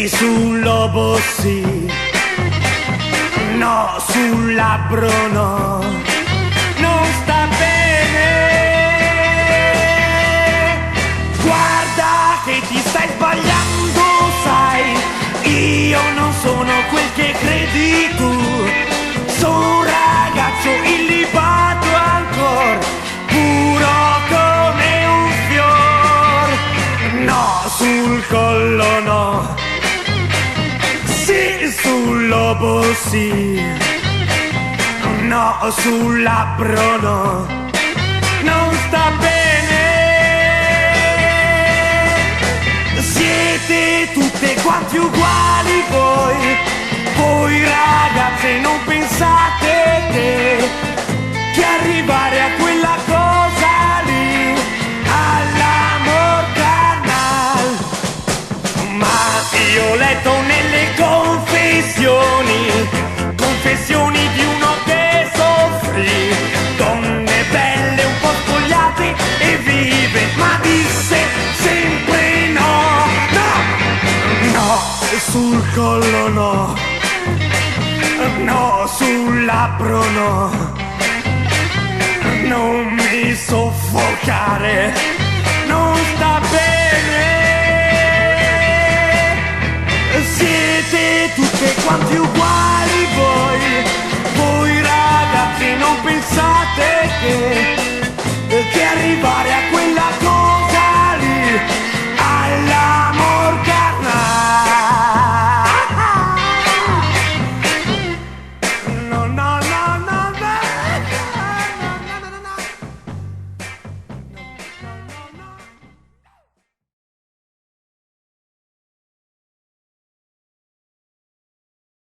sul lobo sì, no, sul labbro no, non sta bene. Guarda che ti stai sbagliando, sai, io non sono quel che credi tu. Sono un ragazzo illibato ancora, puro come un fior. No, sul collo no, sì, sul lobo sì, no, sul labbro no, non sta bene. Siete tutte quanti uguali voi ragazze, non pensate che arrivare a quella cosa lì, all'amor carnal. Ma io ho letto nelle confessioni di uno che soffrì, donne belle un po' spogliate e vive, ma disse sempre no, no, no, sul collo no, no, sul labbro no, non mi soffocare, non sta bene. Siete tutte quanti uguali voi ragazzi, non pensate che